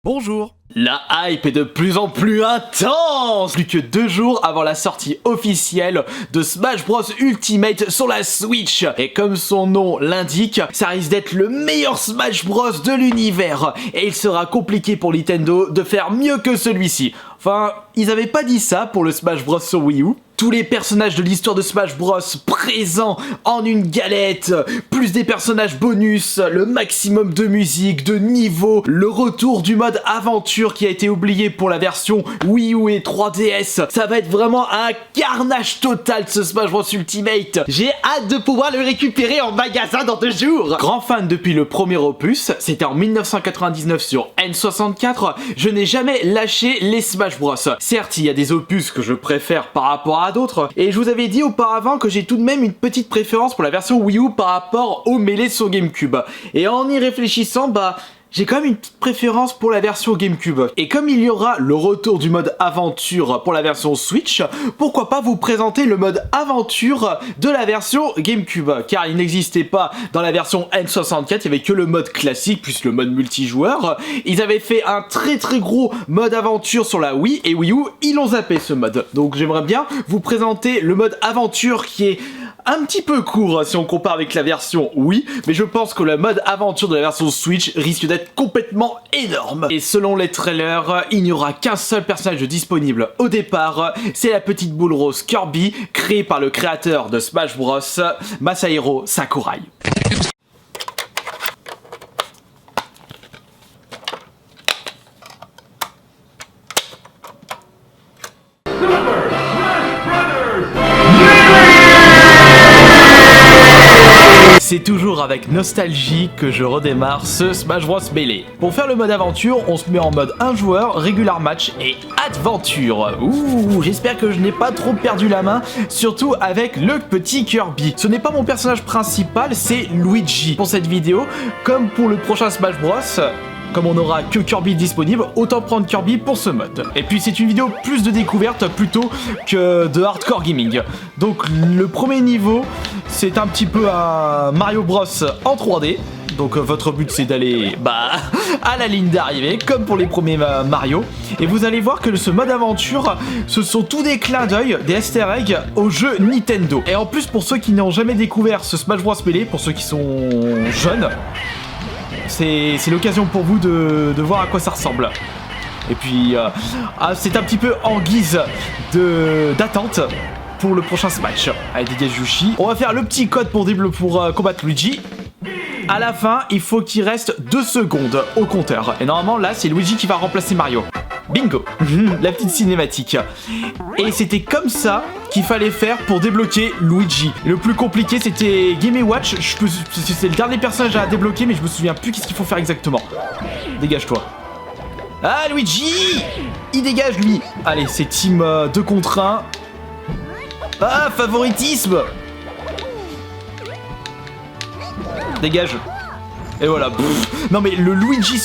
Bonjour. La hype est de plus en plus intense. Plus que 2 jours avant la sortie officielle de Smash Bros Ultimate sur la Switch. Et comme son nom l'indique, ça risque d'être le meilleur Smash Bros de l'univers. Et il sera compliqué pour Nintendo de faire mieux que celui-ci. Enfin, ils avaient pas dit ça pour le Smash Bros sur Wii U. Tous les personnages de l'histoire de Smash Bros présents en une galette, plus des personnages bonus, le maximum de musique, de niveau, le retour du mode aventure qui a été oublié pour la version Wii U et 3DS. Ça va être vraiment un carnage total ce Smash Bros Ultimate. J'ai hâte de pouvoir le récupérer en magasin dans 2 jours. Grand fan depuis le premier opus, c'était en 1999 sur N64, je n'ai jamais lâché les Smash Bros. Certes, il y a des opus que je préfère par rapport à d'autres, et je vous avais dit auparavant que j'ai tout de même une petite préférence pour la version Wii U par rapport au Melee sur GameCube. Et en y réfléchissant, j'ai quand même une petite préférence pour la version GameCube. Et comme il y aura le retour du mode aventure pour la version Switch, pourquoi pas vous présenter le mode aventure de la version GameCube, car il n'existait pas dans la version N64, il n'y avait que le mode classique plus le mode multijoueur. Ils avaient fait un très gros mode aventure sur la Wii et Wii U, ils l'ont zappé ce mode. Donc j'aimerais bien vous présenter le mode aventure qui est un petit peu court si on compare avec la version Wii, mais je pense que le mode aventure de la version Switch risque d'être complètement énorme. Et selon les trailers, il n'y aura qu'un seul personnage disponible au départ, c'est la petite boule rose Kirby, créée par le créateur de Smash Bros, Masahiro Sakurai. C'est toujours avec nostalgie que je redémarre ce Smash Bros Melee. Pour faire le mode aventure, on se met en mode 1 joueur, regular match et adventure. Ouh, j'espère que je n'ai pas trop perdu la main, surtout avec le petit Kirby. Ce n'est pas mon personnage principal, c'est Luigi. Pour cette vidéo, comme pour le prochain Smash Bros, comme on n'aura que Kirby disponible, autant prendre Kirby pour ce mode. Et puis c'est une vidéo plus de découverte plutôt que de hardcore gaming. Donc le premier niveau, c'est un petit peu un Mario Bros en 3D. Donc votre but c'est d'aller à la ligne d'arrivée, comme pour les premiers Mario. Et vous allez voir que ce mode aventure, ce sont tous des clins d'œil, des easter eggs au jeu Nintendo. Et en plus pour ceux qui n'ont jamais découvert ce Smash Bros Melee, pour ceux qui sont jeunes, c'est l'occasion pour vous de voir à quoi ça ressemble. Et puis, c'est un petit peu en guise d'attente pour le prochain Smash. Allez, dégage Yoshi. On va faire le petit code pour combattre Luigi. À la fin, il faut qu'il reste 2 secondes au compteur. Et normalement, là, c'est Luigi qui va remplacer Mario. Bingo. La petite cinématique. Et c'était comme ça qu'il fallait faire pour débloquer Luigi. Le plus compliqué, c'était Game & Watch. C'est le dernier personnage à débloquer, mais je me souviens plus qu'est-ce qu'il faut faire exactement. Dégage-toi. Ah, Luigi! Il dégage, lui. Allez, c'est team 2 contre 1. Ah, favoritisme! Dégage. Et voilà. Non mais le Luigi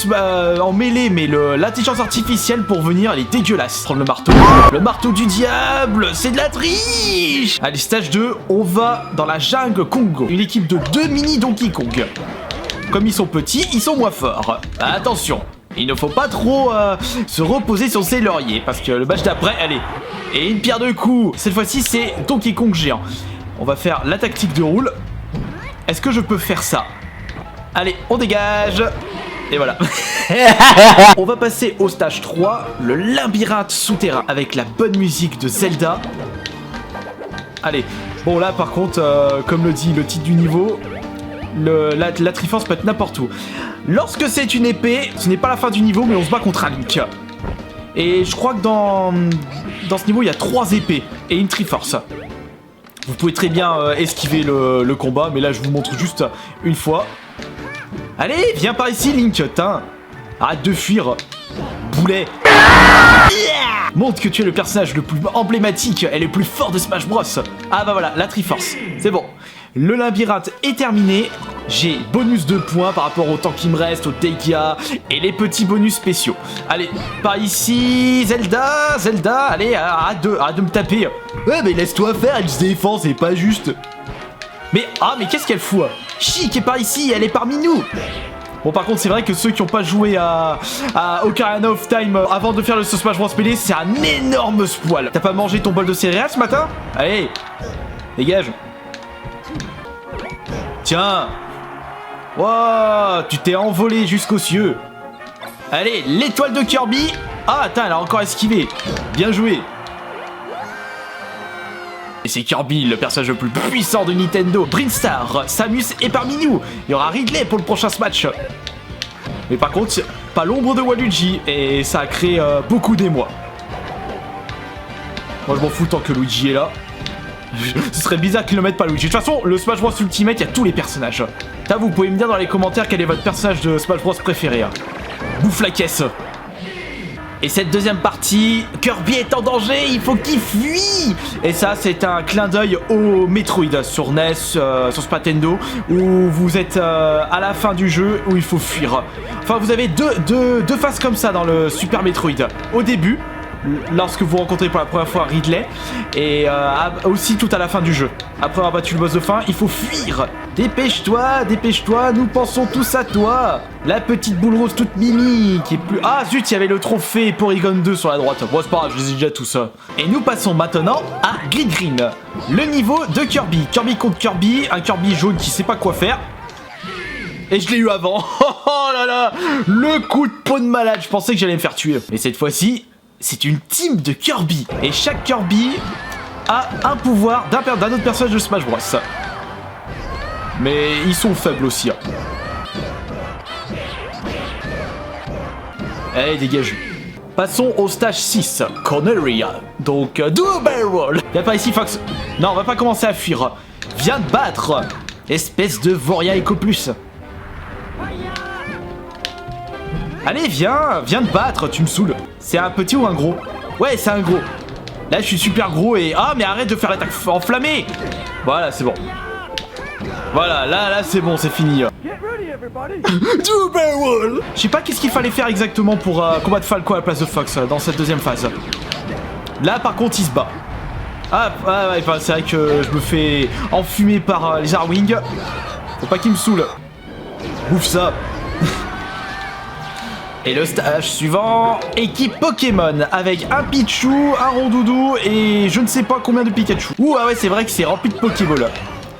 en mêlée, mais l'intelligence artificielle pour venir, elle est dégueulasse. Prendre le marteau. Le marteau du diable, c'est de la triche. Allez, stage 2, on va dans la jungle Congo. Une équipe de 2 mini Donkey Kong. Comme ils sont petits, ils sont moins forts. Attention, il ne faut pas trop se reposer sur ses lauriers, parce que le match d'après, allez. Et une pierre de coups. Cette fois-ci, c'est Donkey Kong géant. On va faire la tactique de roule. Est-ce que je peux faire ça? Allez, on dégage. Et voilà. On va passer au stage 3, le labyrinthe souterrain, avec la bonne musique de Zelda. Allez, bon là par contre, comme le dit le titre du niveau, la Triforce peut être n'importe où. Lorsque c'est une épée, ce n'est pas la fin du niveau, mais on se bat contre un Link. Et je crois que dans ce niveau, il y a 3 épées et une Triforce. Vous pouvez très bien esquiver le combat, mais là je vous montre juste une fois. Allez, viens par ici, Link, tain. Arrête de fuir, boulet. Montre que tu es le personnage le plus emblématique et le plus fort de Smash Bros. Ah bah voilà, la Triforce, c'est bon. Le labyrinthe est terminé. J'ai bonus de points par rapport au temps qui me reste, au dégâts et les petits bonus spéciaux. Allez, par ici, Zelda, allez, arrête de me taper. Ouais, mais laisse-toi faire, elle se défend, c'est pas juste. Mais qu'est-ce qu'elle fout? Chic est par ici, elle est parmi nous. Bon, par contre, c'est vrai que ceux qui n'ont pas joué à Ocarina of Time avant de faire le Smash Bros Melee, c'est un énorme spoil. T'as pas mangé ton bol de céréales ce matin? Allez, dégage. Tiens. Wow, tu t'es envolé jusqu'aux cieux. Allez, l'étoile de Kirby. Ah, attends, elle a encore esquivé. Bien joué. Et c'est Kirby, le personnage le plus puissant de Nintendo. Brinstar, Samus est parmi nous. Il y aura Ridley pour le prochain Smash. Mais par contre, pas l'ombre de Waluigi. Et ça a créé beaucoup d'émoi. Moi, je m'en fous tant que Luigi est là. Ce serait bizarre qu'ils ne mettent pas Luigi. De toute façon, le Smash Bros Ultimate, il y a tous les personnages. Là, vous pouvez me dire dans les commentaires quel est votre personnage de Smash Bros préféré. Bouffe la caisse. Et cette deuxième partie, Kirby est en danger, il faut qu'il fuit. Et ça, c'est un clin d'œil au Metroid sur NES, sur Super Nintendo, où vous êtes à la fin du jeu, où il faut fuir. Enfin, vous avez deux phases comme ça dans le Super Metroid. Au début, lorsque vous rencontrez pour la première fois Ridley, et aussi tout à la fin du jeu. Après avoir battu le boss de fin, il faut fuir. Dépêche-toi, dépêche-toi, nous pensons tous à toi. La petite boule rose toute mimi qui est plus... Ah zut, il y avait le trophée Porygon 2 sur la droite. Bon, c'est pas grave, je les ai déjà tous. Et nous passons maintenant à Grid Green, le niveau de Kirby. Kirby contre Kirby, un Kirby jaune qui sait pas quoi faire. Et je l'ai eu avant. Oh là là, le coup de peau de malade, je pensais que j'allais me faire tuer. Mais cette fois-ci, c'est une team de Kirby. Et chaque Kirby a un pouvoir d'un autre personnage de Smash Bros. Mais ils sont faibles aussi. Allez, dégage. Passons au stage 6, Corneria. Donc, double roll. Viens pas ici, Fox. Non, on va pas commencer à fuir. Viens te battre, espèce de Voria Eco Plus. Allez, viens te battre, tu me saoules. C'est un petit ou un gros? Ouais, c'est un gros. Là, je suis super gros et... Ah, mais arrête de faire l'attaque enflammée. Voilà, c'est bon. Voilà, là, c'est bon, c'est fini. Double wall. Je sais pas qu'est-ce qu'il fallait faire exactement pour combattre Falco à la place de Fox dans cette deuxième phase. Là, par contre, il se bat. Ah, ouais, c'est vrai que je me fais enfumer par les Arwing. Faut pas qu'il me saoule. Bouffe ça. Et le stage suivant, équipe Pokémon, avec un Pichu, un Rondoudou et je ne sais pas combien de Pikachu. Ouh, ah ouais, c'est vrai que c'est rempli de Pokéball.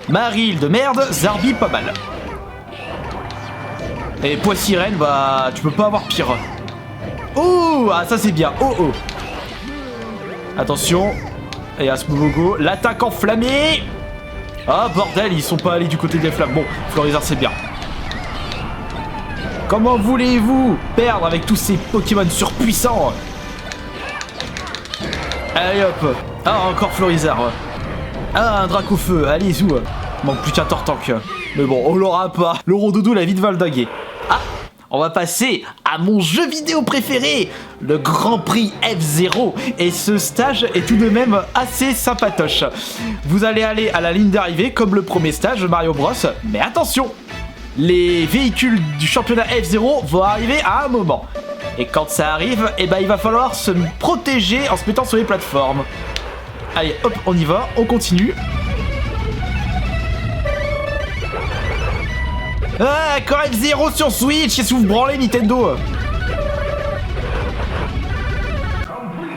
Maril de merde, Zarbi pas mal. Et Poissirène, bah, tu peux pas avoir pire. Oh, ah ça c'est bien, oh. Attention, et à ce Momogo, l'attaque enflammée. Ah bordel, ils sont pas allés du côté des flammes. Bon, Florizard c'est bien. Comment voulez-vous perdre avec tous ces Pokémon surpuissants? Allez hop. Ah, encore Florizard. Ah, un Dracofeu. Allez, zou. Manque plus qu'un Tortank. Mais bon, on l'aura pas. Le Rondoudou l'a vite valdagué. Ah, on va passer à mon jeu vidéo préféré, le Grand Prix F0. Et ce stage est tout de même assez sympatoche. Vous allez aller à la ligne d'arrivée comme le premier stage de Mario Bros. Mais attention, les véhicules du championnat F0 vont arriver à un moment. Et quand ça arrive, eh ben, il va falloir se protéger en se mettant sur les plateformes. Allez, hop, on y va, on continue. Ah, encore F0 sur Switch, qu'est-ce que vous branlez, Nintendo?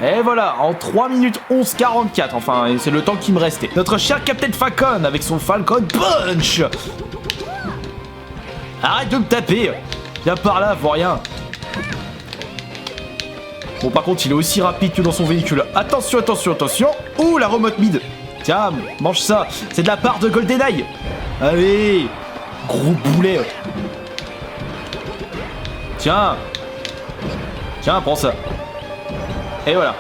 Et voilà, en 3 minutes 11:44, enfin, c'est le temps qui me restait. Notre cher Captain Falcon avec son Falcon Punch. Arrête de me taper. Viens par là, vois rien. Bon, par contre, il est aussi rapide que dans son véhicule. Attention, attention, attention. Ouh, la remote mid. Tiens, mange ça. C'est de la part de GoldenEye. Allez. Gros boulet. Tiens. Tiens, prends ça. Et voilà.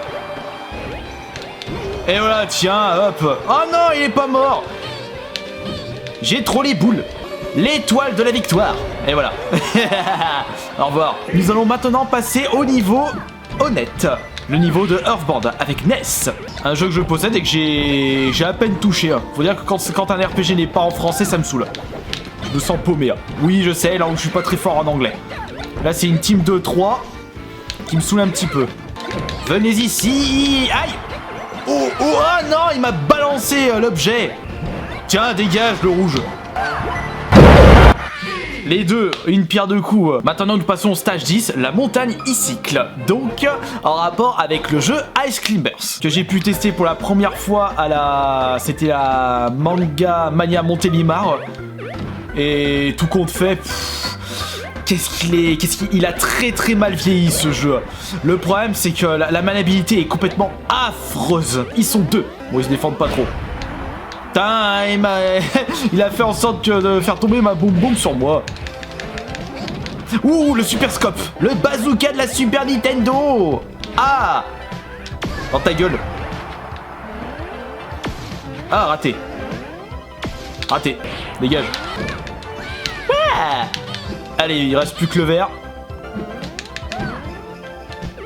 Et voilà, tiens, hop. Oh non, il est pas mort. J'ai trop les boules. L'étoile de la victoire. Et voilà. Au revoir. Nous allons maintenant passer au niveau honnête. Le niveau de Earthbound avec Ness. Un jeu que je possède et que j'ai à peine touché. Faut dire que quand un RPG n'est pas en français, ça me saoule. Je me sens paumé. Oui, je sais, là où je suis pas très fort en anglais. Là, c'est une team de 3 qui me saoule un petit peu. Venez ici. Aïe. Oh, oh, ah non, il m'a balancé l'objet. Tiens, dégage le rouge. les deux, une pierre deux coups. Maintenant nous passons au stage 10, la montagne e-cycle. Donc en rapport avec le jeu Ice Climbers, que j'ai pu tester pour la première fois à la... C'était la Manga Mania Montélimar. Et tout compte fait... Il a très mal vieilli ce jeu. Le problème c'est que la maniabilité est complètement affreuse. Ils sont deux. Bon, ils se défendent pas trop. Putain, il a fait en sorte de faire tomber ma boum boum sur moi. Ouh, le super scope. Le bazooka de la Super Nintendo. Ah, dans ta gueule. Ah, raté. Raté. Dégage. Ah. Allez, il reste plus que le vert.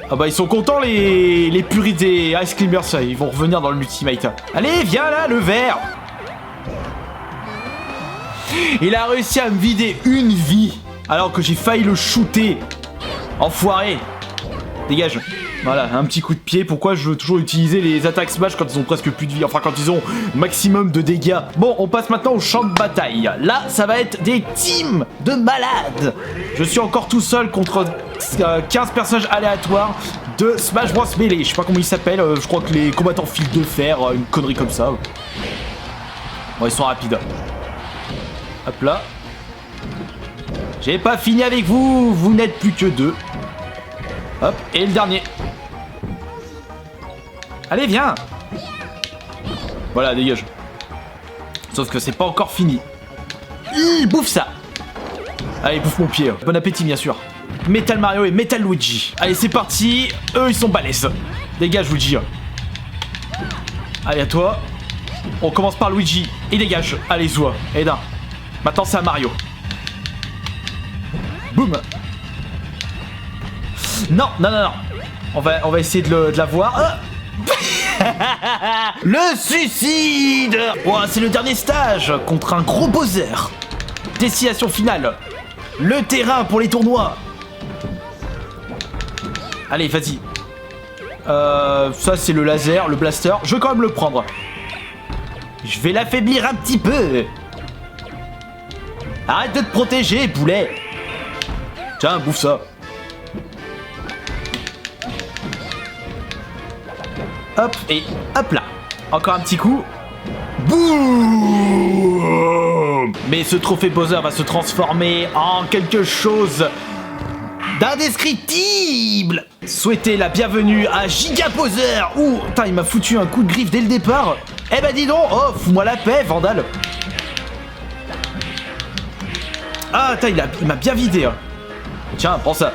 Ah bah ils sont contents les puristes des Ice Climbers, ils vont revenir dans le Ultimate. Allez, viens là, le vert. Il a réussi à me vider une vie alors que j'ai failli le shooter. Enfoiré. Dégage. Voilà, un petit coup de pied. Pourquoi je veux toujours utiliser les attaques smash quand ils ont presque plus de vie? Enfin, quand ils ont maximum de dégâts. Bon, on passe maintenant au champ de bataille. Là, ça va être des teams de malades. Je suis encore tout seul contre 15 personnages aléatoires de Smash Bros Melee. Je sais pas comment ils s'appellent. Je crois que les combattants fil de fer, une connerie comme ça. Bon, ils sont rapides. Hop là. J'ai pas fini avec vous. Vous n'êtes plus que deux. Hop, et le dernier. Allez, viens. Voilà, dégage. Sauf que c'est pas encore fini. Bouffe ça. Allez, bouffe mon pied. Bon appétit, bien sûr. Metal Mario et Metal Luigi. Allez, c'est parti. Eux, ils sont balèzes. Dégage, Luigi. Allez, à toi. On commence par Luigi. Et dégage. Allez, Zoua. Et d'un. Maintenant, c'est à Mario. Boum. Non. On va essayer de la voir. Le suicide. Oh, c'est le dernier stage contre un gros bowser. Destination finale. Le terrain pour les tournois. Allez, vas-y. Ça, c'est le laser, le blaster. Je vais quand même le prendre. Je vais l'affaiblir un petit peu. Arrête de te protéger, boulet. Tiens, bouffe ça. Hop, et hop là. Encore un petit coup. Boum. Mais ce trophée Bowser va se transformer en quelque chose d'indescriptible. Souhaitez la bienvenue à Giga Bowser. Ouh, putain, il m'a foutu un coup de griffe dès le départ. Eh ben dis donc, oh, fous-moi la paix, Vandal. Ah, putain, il m'a bien vidé. Hein. Tiens, prends ça.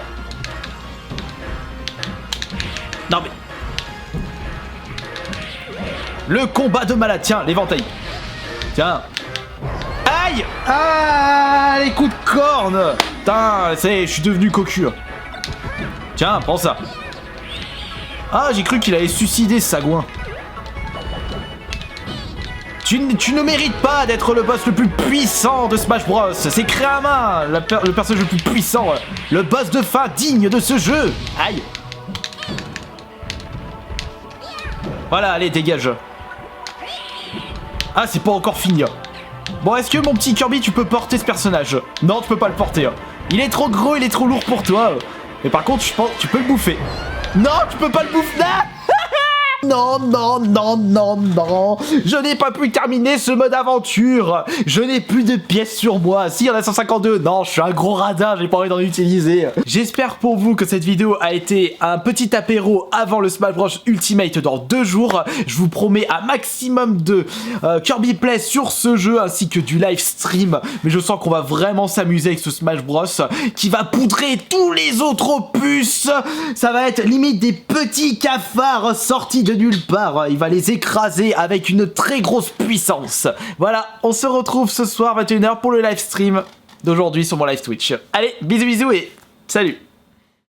Non mais... Le combat de malade, tiens, l'éventail. Tiens. Aïe. Ah, les coups de corne. Putain, je suis devenu cocu. Tiens, prends ça. Ah, j'ai cru qu'il allait suicider ce sagouin. Tu ne mérites pas d'être le boss le plus puissant de Smash Bros. C'est Créama, le personnage le plus puissant. Le boss de fin digne de ce jeu. Aïe. Voilà, allez, dégage. Ah, c'est pas encore fini. Bon, est-ce que mon petit Kirby, tu peux porter ce personnage? Non, tu peux pas le porter. Il est trop gros, il est trop lourd pour toi. Mais par contre, je pense tu peux le bouffer. Non, tu peux pas le bouffer. Non, je n'ai pas pu terminer ce mode aventure. Je n'ai plus de pièces sur moi. Si, il y en a 152. Non, je suis un gros radin, j'ai pas envie d'en utiliser. J'espère pour vous que cette vidéo a été un petit apéro avant le Smash Bros Ultimate dans 2 jours. Je vous promets un maximum de Kirby Play sur ce jeu ainsi que du live stream. Mais je sens qu'on va vraiment s'amuser avec ce Smash Bros qui va poudrer tous les autres opus. Ça va être limite des petits cafards sortis de nulle part, il va les écraser avec une très grosse puissance. Voilà, on se retrouve ce soir 21h pour le live stream d'aujourd'hui sur mon live Twitch. Allez, bisous et salut.